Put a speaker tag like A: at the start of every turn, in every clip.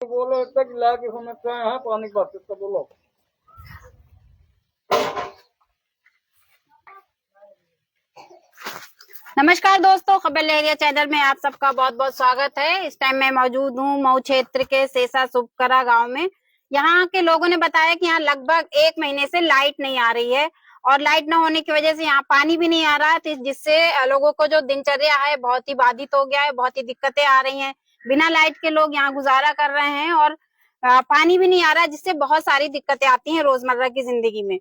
A: बोलो इतना कि ला के समस्याएं हैं पानी की बात तो बोलो।
B: नमस्कार दोस्तों, खबर लहरिया चैनल में आप सबका बहुत बहुत स्वागत है। इस टाइम मैं मौजूद हूँ मऊ क्षेत्र के सेसा सुबकरा गांव में। यहाँ के लोगों ने बताया कि यहाँ लगभग 1 महीने से लाइट नहीं आ रही है और लाइट न होने की वजह से यहाँ पानी भी नहीं आ रहा है, जिससे लोगों को जो दिनचर्या है बहुत ही बाधित हो गया है। बहुत ही दिक्कतें आ रही हैं। बिना लाइट के लोग यहाँ गुजारा कर रहे हैं और पानी भी नहीं आ रहा है, जिससे बहुत सारी दिक्कतें आती हैं रोजमर्रा की जिंदगी में।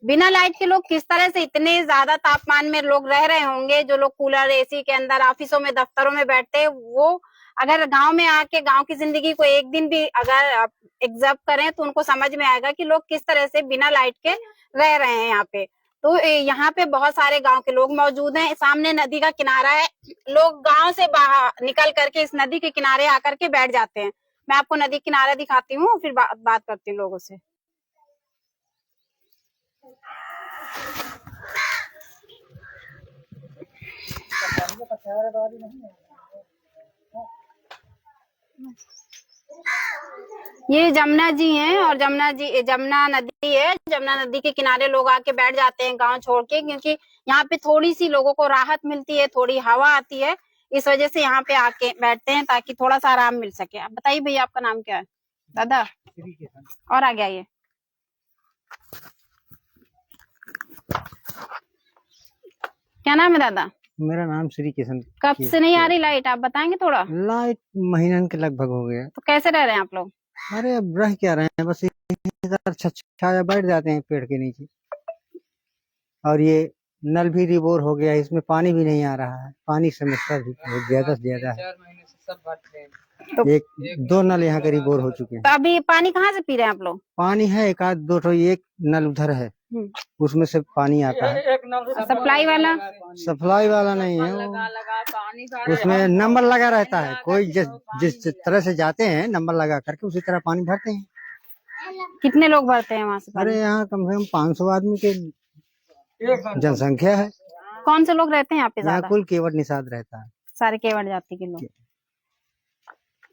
B: बिना लाइट के लोग किस तरह से इतने ज्यादा तापमान में लोग रह रहे होंगे। जो लोग कूलर एसी के अंदर ऑफिसों में दफ्तरों में बैठते हैं, वो अगर गांव में आके गांव की जिंदगी को एक दिन भी अगर ऑब्जर्व करें तो उनको समझ में आएगा कि लोग किस तरह से बिना लाइट के रह रहे हैं यहाँ पे। तो यहाँ पे बहुत सारे गांव के लोग मौजूद हैं। सामने नदी का किनारा है। लोग गांव से बाहर निकल करके इस नदी के किनारे आकर के बैठ जाते हैं। मैं आपको नदी किनारा दिखाती हूँ, फिर बात करती हूँ लोगों से। ये जमुना जी हैं और जमुना नदी है। जमुना नदी के किनारे लोग आके बैठ जाते हैं गांव छोड़ के, क्योंकि यहाँ पे थोड़ी सी लोगों को राहत मिलती है, थोड़ी हवा आती है। इस वजह से यहाँ पे आके बैठते हैं ताकि थोड़ा सा आराम मिल सके। आप बताइए भैया, आपका नाम क्या है? दादा और आगे आइए। क्या नाम है दादा?
C: मेरा नाम श्री किशन।
B: कब से नहीं आ रही लाइट, आप बताएंगे थोड़ा?
C: लाइट महीनन के लगभग हो गया।
B: तो कैसे रह रहे हैं आप लोग?
C: अरे अब रह क्या रहे हैं, बस इधर छाया बैठ जाते हैं पेड़ के नीचे। और ये नल भी रिबोर हो गया, इसमें पानी भी नहीं आ रहा है। पानी की समस्या भी बहुत ज्यादा से ज्यादा है।
A: 4 महीने से सब भट रहे हैं।
B: तो
C: एक दो नल यहाँ के रिबोर हो चुके हैं।
B: तो अभी पानी कहाँ से पी रहे हैं आप लोग?
C: पानी है एक आध दो ठो, एक नल उधर है, उसमें से पानी आता है।
A: एक नल
B: सप्लाई वाला?
C: सप्लाई वाला नहीं है वो, उसमें नंबर लगा रहता है। कोई जिस तरह से जाते हैं नंबर लगा करके उसी तरह पानी भरते हैं।
B: कितने लोग भरते हैं वहाँ से पानी?
C: अरे यहाँ कम से कम 500 आदमी के जनसंख्या है।
B: कौन से लोग रहते हैं यहाँ पे
C: यहाँ
B: ज्यादा?
C: कुल केवट निषाद रहता है,
B: सारे केवट जाति के लोग।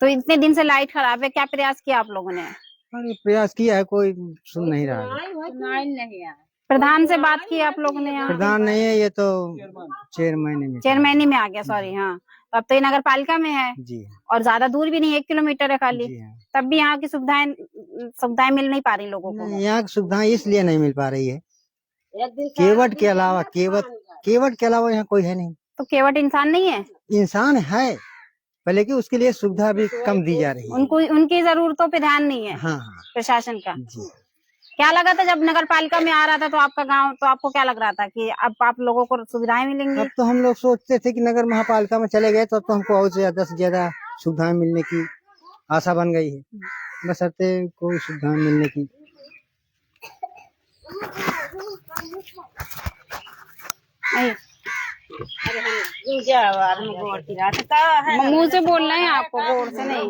B: तो इतने दिन से लाइट खराब है, क्या प्रयास किया आप लोगों ने?
C: अरे प्रयास किया है, कोई सुन नहीं रहा है।
B: प्रधान से बात की आप लोगों ने? यहाँ
C: प्रधान नहीं है, ये तो चेयरमैन
B: में आ गया। सॉरी, हाँ। तो अब तो ये नगर पालिका में है
C: जी
B: और ज्यादा दूर भी नहीं, 1 किलोमीटर है खाली।
C: हाँ।
B: तब भी यहाँ की सुविधाएं मिल नहीं पा रही लोगों को।
C: यहाँ की सुविधाएं इसलिए नहीं मिल पा रही है, केवट के अलावा यहाँ कोई है नहीं।
B: तो केवट इंसान नहीं है?
C: इंसान है, पर लेकिन उसके लिए सुविधा भी कम दी जा रही है।
B: उनकी जरूरतों पे ध्यान नहीं है।
C: हाँ
B: प्रशासन का।
C: जी।
B: क्या लगा था जब नगर पालिका में आ रहा था तो आपका गांव, तो आपको क्या लग रहा था कि अब आप लोगों को सुविधाएं मिलेंगी?
C: अब तो हम लोग सोचते थे कि नगर महापालिका में चले गए तो अब तो हमको और से ज्यादा सुविधाएं मिलने की आशा बन गई है। बशर्ते कोई सुविधा मिलने की।
B: मुंह से बोलना है आपको, गौर से नहीं।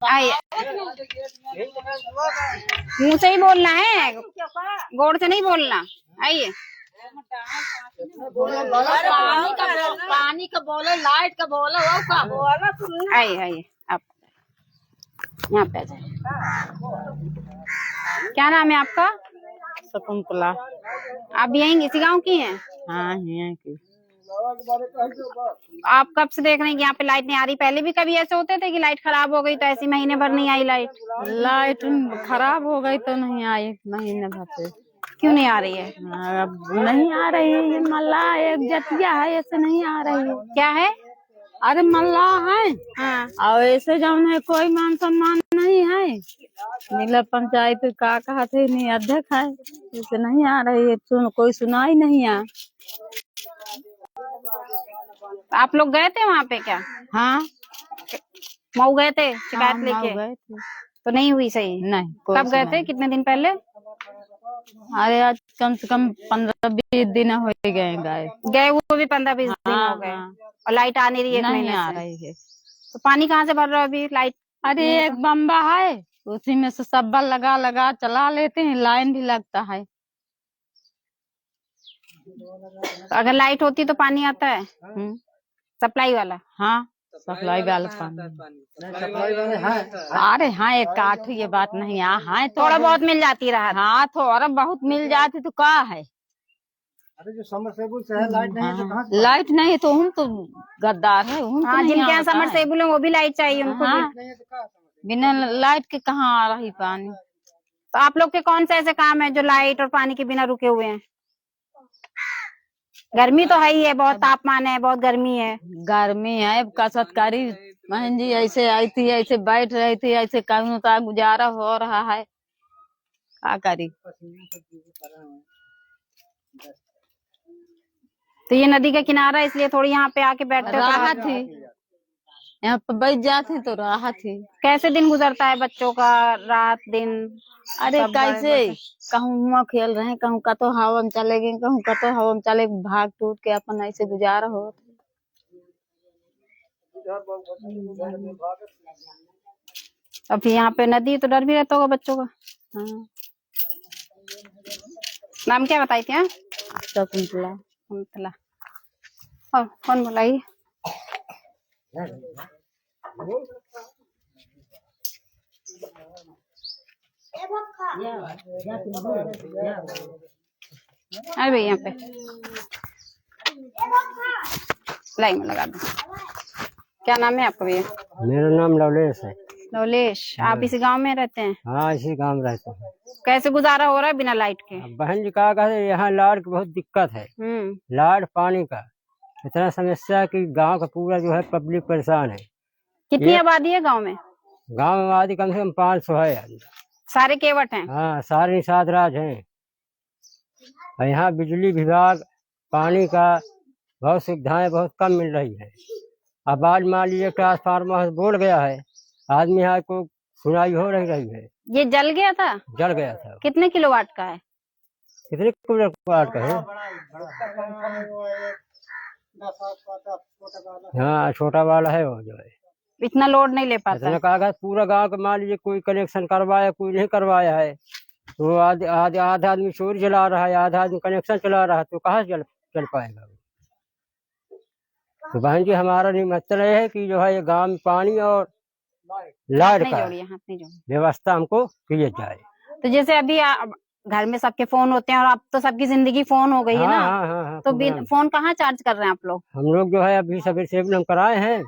B: आइए, मुंह से ही बोलना है, गौर से नहीं बोलना। आइए।
D: पानी का बोलो, लाइट का बोलो, वो का बोलो।
B: आइए आप यहाँ पे आ जाए। क्या नाम है आपका?
D: शकुंतला।
B: आप भी यहीं इसी गांव की हैं?
D: हाँ, यहाँ की।
B: आप कब से देख रहे हैं कि यहाँ पे लाइट नहीं आ रही? पहले भी कभी ऐसे होते थे कि लाइट खराब हो गई तो ऐसी महीने भर नहीं आई लाइट?
D: लाइट खराब हो गई तो नहीं आई महीने भर से।
B: क्यों नहीं आ रही है?
D: अब नहीं आ रही है। ये मल्ला एक जतिया है, ऐसे नहीं आ रही है।
B: क्या है?
D: अरे मल्ला है।
B: हाँ।
D: और ऐसे जौन है कोई मान सम्मान नहीं है। नीला पंचायत का कहते नहीं अध्यक्ष है, ऐसे नहीं आ रही है। कोई सुनाई नहीं है।
B: आप लोग गए थे वहाँ पे क्या?
D: हाँ,
B: मऊ गए थे शिकायत लेके?
D: गए थे
B: तो नहीं हुई सही?
D: नहीं।
B: कब गए थे, कितने दिन पहले?
D: अरे आज कम से कम 15-20 दिन हो गए
B: वो भी 15-20 दिन हो गए। और लाइट आ नहीं रही है?
D: नहीं आ रही है।
B: तो पानी कहाँ से भर रहे हो अभी? लाइट
D: अरे एक बम्बा है, उसी में से सब्बा लगा चला लेते हैं। लाइन भी लगता है।
B: तो अगर लाइट होती तो पानी आता है? सप्लाई वाला?
D: हाँ, सप्लाई वाला पानी
C: सप्लाई वाले हैं।
D: अरे हाँ एक काठ ये बात नहीं हाँ
B: थोड़ा बहुत मिल जाती रहा।
D: हाँ थोड़ा बहुत मिल जाती तो क्या है।
C: अरे जो समरसेबुल से है लाइट नहीं है तो कहाँ से
D: लाइट नहीं तो हम तो गद्दार है हम
B: हाँ, जिनके यहाँ समरसेबुल है वो भी लाइट चाहिए उनको भी।
C: नहीं है तो कहाँ समझ।
D: बिना लाइट के कहाँ आ रही पानी।
B: तो आप लोग के कौन से ऐसे काम है जो लाइट और पानी के बिना रुके हुए हैं? गर्मी तो है ही है, बहुत तापमान है, बहुत गर्मी है।
D: गर्मी है अब कसरत करी बहन जी ऐसे आई थी ऐसे बैठ रही थी ऐसे कहूँ तो गुजारा हो रहा है क्या करी।
B: तो ये नदी का किनारा है इसलिए थोड़ी यहाँ पे आके बैठते हो तो
D: राहत थी यहाँ पे बैठ जाती तो राहत थी।
B: कैसे दिन गुजरता है बच्चों का, रात दिन?
D: अरे
B: सब
D: कैसे कहूँ हुआ खेल रहे हैं कहूँ का तो हवा में चले गए कहूँ का तो हवा में चले भाग टूट के अपन ऐसे गुजारा हो।
B: अब यहाँ पे नदी तो डर भी रहता होगा बच्चों का।
D: हाँ
B: नाम क्या बताई थी? हाँ?
D: शकुंतला
B: कुंतला। और कौन बुलाई? अरे भाई यहाँ पे लाइन में लगा दो। क्या नाम है आपका भैया?
C: मेरा नाम लवलेश है।
B: लवलेश, आप इसी गांव में रहते हैं?
C: हाँ इसी गाँव में रहता हूँ।
B: कैसे गुजारा हो रहा है बिना लाइट के?
C: अब बहन जी कहा कहते यहाँ लाइट की बहुत दिक्कत है। लाइट पानी का इतना समस्या है कि गांव का पूरा जो है पब्लिक परेशान है।
B: कितनी आबादी है गांव में?
C: गांव में आबादी कम से कम 500 है।
B: सारे केवट हैं?
C: हाँ सारे निषाद राज हैं। और यहाँ बिजली विभाग पानी का बहुत सुविधाएं बहुत कम मिल रही है। अब आज मान लीजिए ट्रांसफार्मर बोल गया है, आदमी यहाँ को सुनाई हो रही है।
B: ये जल गया था?
C: जल गया था।
B: कितने किलोवाट का है?
C: कितने किलोवाट का है? हाँ छोटा वाला है वो जो है
B: इतना लोड नहीं ले पाता है।
C: कहा पूरा गांव का मान लीजिए कोई कनेक्शन करवाया कोई नहीं करवाया है तो आधा आदमी चोरी चला रहा है, आधा आदमी कनेक्शन चला रहा है तो कहाँ चल पाएगा। तो बहन जी हमारा निमंत्रण है कि जो है ये गांव में पानी और लाइट का व्यवस्था हमको किया जाए।
B: तो जैसे अभी घर में सबके फोन होते हैं और अब तो सबकी जिंदगी फोन हो गई है ना।
C: हाँ,
B: तो फोन कहाँ चार्ज कर रहे हैं आप लोग? हम
C: लोग जो है अभी सबसेबल हम कराए हैं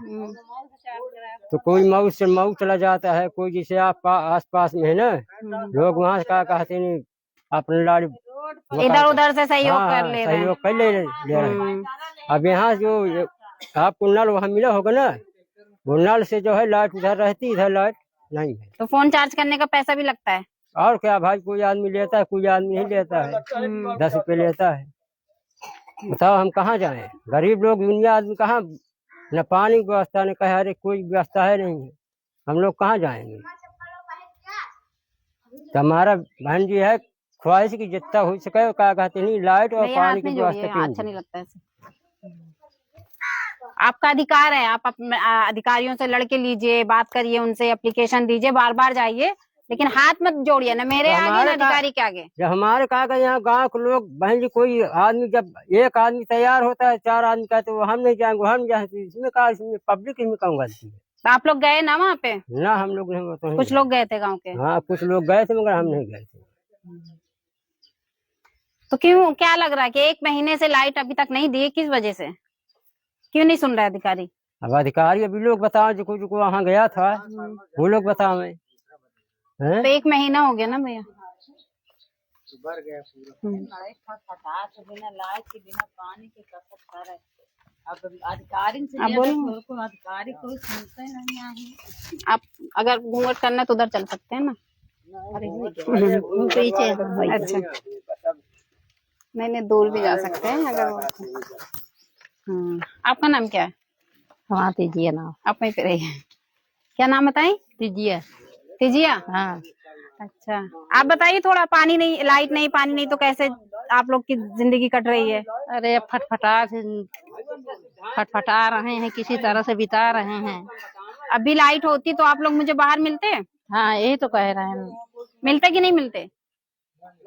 C: तो कोई मऊ से मऊ चला जाता है, कोई जैसे आप आस पास में है ना लोग वहाँ क्या कहते नहीं अपने लाड़ी
B: इधर उधर से सहयोग कर ले रहे हैं।
C: सहयोग कर ले रहे हैं। अब यहाँ जो आपको नल वहाँ मिला होगा ना वो नल से जो है लाइट उधर रहती इधर लाइट नहीं है।
B: तो फोन चार्ज करने का पैसा भी लगता है?
C: और क्या भाई कोई आदमी लेता है कोई आदमी नहीं लेता है। 10 रुपये लेता है। बताओ हम कहाँ जाएं? गरीब लोग दुनिया आदमी कहाँ न पानी की व्यवस्था न कहे अरे कोई व्यवस्था है नहीं है, हम लोग कहाँ जाएंगे। तो हमारा बहन जी है ख्वाहिश की जितना हो सके क्या कहते नहीं लाइट और पानी की व्यवस्था।
B: अच्छा नहीं लगता है। आपका अधिकार है, आप अपने अधिकारियों से लड़के लीजिए, बात करिए उनसे, एप्लीकेशन दीजिए, बार बार जाइए, लेकिन हाथ मत जोड़िए ना मेरे आगे ना अधिकारी के आगे।
C: जब हमारे कहा यहाँ गांव के लोग बहन जी कोई आदमी जब एक आदमी तैयार होता है 4 आदमी कहते वो हम नहीं जाएंगे हम जाएंगे, इसमें कहा इसमें पब्लिक इसमें कम गलती है।
B: तो आप लोग गए ना वहाँ पे?
C: ना हम लोग नहीं।
B: कुछ लोग गए थे गाँव के?
C: हाँ कुछ लोग गए थे मगर हम नहीं गए थे।
B: तो क्यों क्या लग रहा है कि 1 महीने से लाइट अभी तक नहीं दी, किस वजह से? क्यों नहीं सुन रहे अधिकारी?
C: अब अधिकारी अभी लोग बताओ जो वहाँ गया था वो लोग बताओ।
B: तो 1 महीना हो गया ना भैया।
D: बिना लाइट के बिना पानी के कसरत कर रहे। अब अधिकारी से अधिकारी कोई सुनते नहीं है।
B: आप अगर घूंघट करना तो उधर चल सकते हैं ना। पीछे अच्छा नहीं दूर भी जा सकते हैं अगर। आपका नाम क्या है?
D: हाँ तीजिया नाम।
B: आप वहीं पे रहिए। क्या नाम बताएं?
D: तीजिया।
B: तीजिया?
D: हाँ।
B: अच्छा आप बताइए थोड़ा, पानी नहीं लाइट नहीं पानी नहीं तो कैसे आप लोग की जिंदगी कट रही है?
D: अरे फटफटा रहे हैं, किसी तरह से बिता रहे हैं।
B: अभी लाइट होती तो आप लोग मुझे बाहर मिलते?
D: हाँ यही तो कह रहे हैं।
B: मिलते कि नहीं मिलते?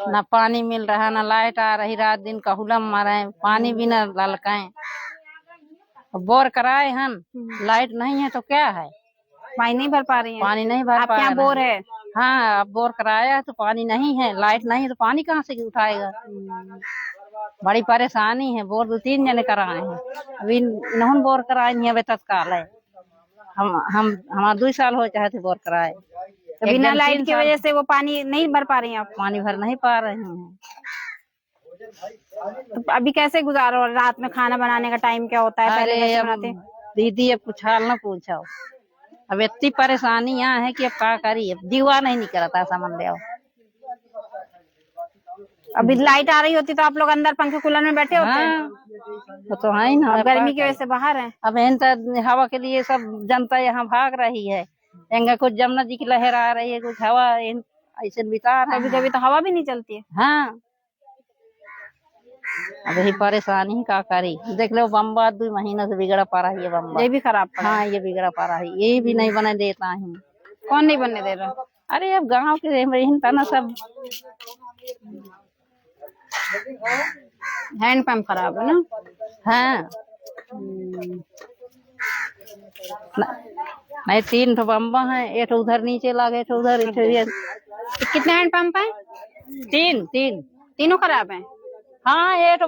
D: ना पानी मिल रहा ना लाइट आ रही, रात दिन कहुलम मारे, पानी भी न ललकाएं।
E: अब बोर कराए हम, लाइट नहीं है तो क्या है,
B: पानी नहीं भर पा रही है?
E: पानी नहीं भर
B: आपके
E: पा
B: यहाँ
E: रहे
B: बोर
E: हैं।
B: है?
E: हाँ, अब बोर कराया है तो पानी नहीं है, लाइट नहीं है तो पानी कहाँ से उठाएगा। बड़ी परेशानी है। बोर 2-3 जने कराए हैं, अभी नहुन बोर कराए नहीं अभी तत्काल है। हम हमारा 2 साल हो चाहे बोर कराए,
B: तो बिना लाइट की वजह से वो पानी नहीं भर पा रही हैं आप?
E: पानी भर नहीं पा रहे हैं।
B: तो अभी कैसे गुजारो? रात में खाना बनाने का टाइम क्या होता है? पहले कैसे बनाते?
E: दीदी अब कुछ हाल ना पूछो, अब इतनी परेशानियां है कि अब क्या करिए, दीवा नहीं निकलता समझ लो।
B: अभी लाइट आ रही होती तो आप लोग अंदर पंखे कूलर में बैठे होते?
E: वो तो है ना,
B: अब गर्मी की वजह से बाहर है।
E: अब हवा के लिए सब जनता यहाँ भाग रही है। एंगा कुछ जमुना जी की लहर आ रही है, कुछ हवा ऐसे बिता रहे।
B: कभी कभी तो हवा भी नहीं चलती है।
E: हाँ, अब यही परेशानी क्या करी। देख लो बम्बा 2 महीना से बिगड़ा पा रही है, बम्बा
B: ये भी खराब पड़ा।
E: हाँ, ये बिगड़ा पा रहा है, ये भी नहीं बने देता है।
B: कौन नहीं बनने दे रहा?
E: अरे अब गाँव के ना सब
B: हैंडपंप खराब है ना?
E: हाँ, नहीं 3 ठो बम्बा है, एक उधर नीचे लगे, एक उधर।
B: तो कितने हैंडपंप है?
E: 3
B: तीनों खराब है?
E: हाँ, एक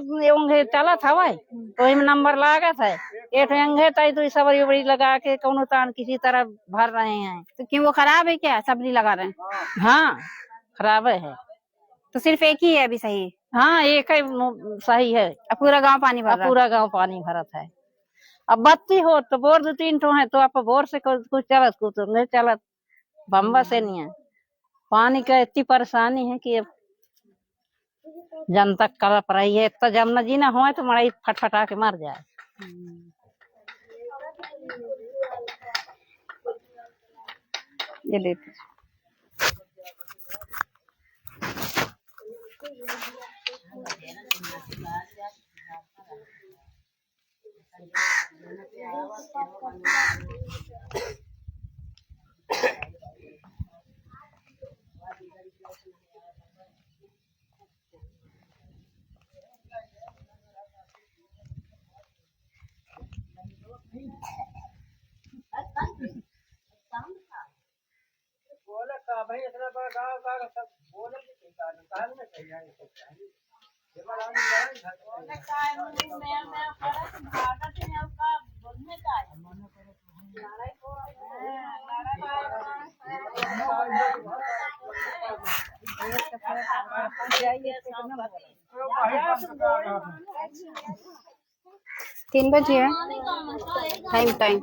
E: चला था भाई तो इसमें नंबर लागत है, एक अंगे तो सबरी उबरी लगा के कौनो तान किसी तरह भर रहे हैं।
B: तो क्यों वो खराब है क्या? सबरी लगा रहे हैं?
E: हाँ, खराब है।
B: तो सिर्फ एक ही है अभी सही?
E: हाँ, एक ही सही है।
B: अब पूरा गांव पानी भर रहा है?
E: पूरा गांव पानी भरत है। अब बत्ती हो तो बोर 2-3 ठो है तो आप बोर से कुछ चलत, कुछ नहीं चलत, बम्बा से नहीं है। पानी का इतनी परेशानी है कि अब जनता कलप रही है। इतना जमुना जी ना हो तो मड़ाई फटफटा के मर जाए।
B: ये लेते तीन बजे है टाइम।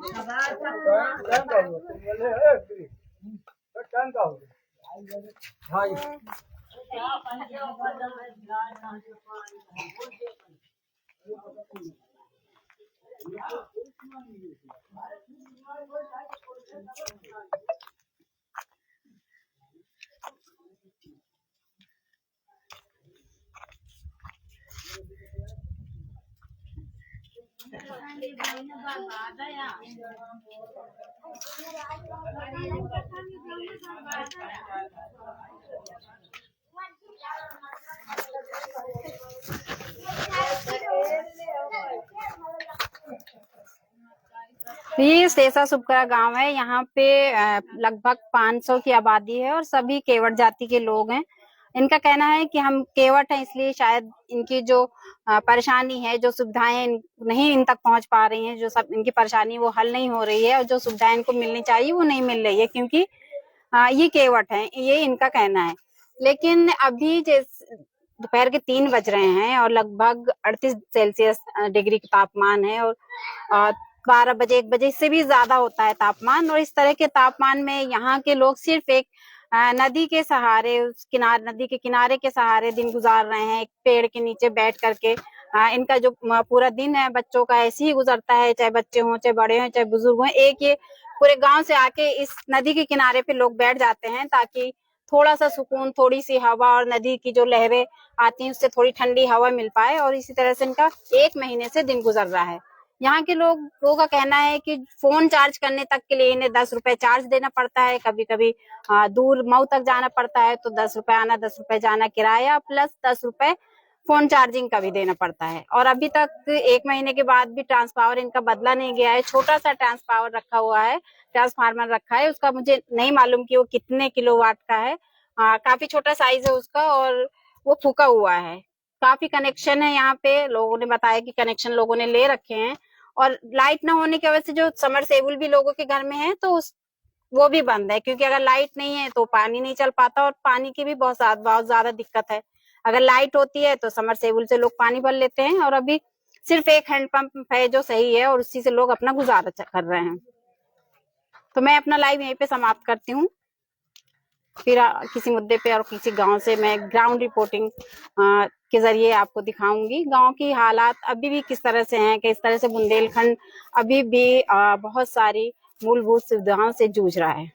B: ये सेसा सुपकरा गांव है। यहाँ पे लगभग 500 की आबादी है और सभी केवट जाति के लोग हैं। इनका कहना है कि हम केवट हैं इसलिए शायद इनकी जो परेशानी है, जो सुविधाएं नहीं इन तक पहुंच पा रही हैं, जो सब इनकी परेशानी वो हल नहीं हो रही है और जो सुविधाएं इनको मिलनी चाहिए वो नहीं मिल रही है क्योंकि ये केवट हैं, ये इनका कहना है। लेकिन अभी दोपहर के 3 बज रहे हैं और लगभग 38 सेल्सियस डिग्री का तापमान है और 12 बजे 1 बजे इससे भी ज्यादा होता है तापमान। और इस तरह के तापमान में यहाँ के लोग सिर्फ एक नदी के सहारे, नदी के किनारे के सहारे दिन गुजार रहे हैं, एक पेड़ के नीचे बैठ करके। इनका जो पूरा दिन है बच्चों का ऐसे ही गुजरता है, चाहे बच्चे हों, चाहे बड़े हों, चाहे बुजुर्ग हों। एक ये पूरे गांव से आके इस नदी के किनारे पे लोग बैठ जाते हैं ताकि थोड़ा सा सुकून, थोड़ी सी हवा और नदी की जो लहरें आती हैं उससे थोड़ी ठंडी हवा मिल पाए। और इसी तरह से इनका 1 महीने से दिन गुजर रहा है। यहाँ के लोगों का कहना है कि फोन चार्ज करने तक के लिए इन्हें 10 रुपए चार्ज देना पड़ता है। कभी कभी दूर मऊ तक जाना पड़ता है तो 10 रुपए आना, 10 रुपए जाना किराया, प्लस 10 रुपए फोन चार्जिंग का भी देना पड़ता है। और अभी तक 1 महीने के बाद भी ट्रांसपावर इनका बदला नहीं गया है। छोटा सा ट्रांसपावर रखा हुआ है, ट्रांसफार्मर रखा है, उसका मुझे नहीं मालूम कि वो कितने किलोवाट का है। काफी छोटा साइज है उसका और वो फूका हुआ है। काफी कनेक्शन है यहाँ पे, लोगों ने बताया कि कनेक्शन लोगों ने ले रखे हैं। और लाइट ना होने की वजह से जो समरसेबुल भी लोगों के घर में है तो वो भी बंद है, क्योंकि अगर लाइट नहीं है तो पानी नहीं चल पाता और पानी की भी बहुत ज्यादा दिक्कत है। अगर लाइट होती है तो समरसेबुल से लोग पानी भर लेते हैं और अभी सिर्फ एक हैंडपंप है जो सही है और उसी से लोग अपना गुजारा कर रहे हैं। तो मैं अपना लाइव यहीं पे समाप्त करती हूँ। फिर किसी मुद्दे पे और किसी गांव से मैं ग्राउंड रिपोर्टिंग के जरिए आपको दिखाऊंगी गांव की हालात अभी भी किस तरह से हैं, किस तरह से बुंदेलखंड अभी भी बहुत सारी मूलभूत सुविधाओं से जूझ रहा है।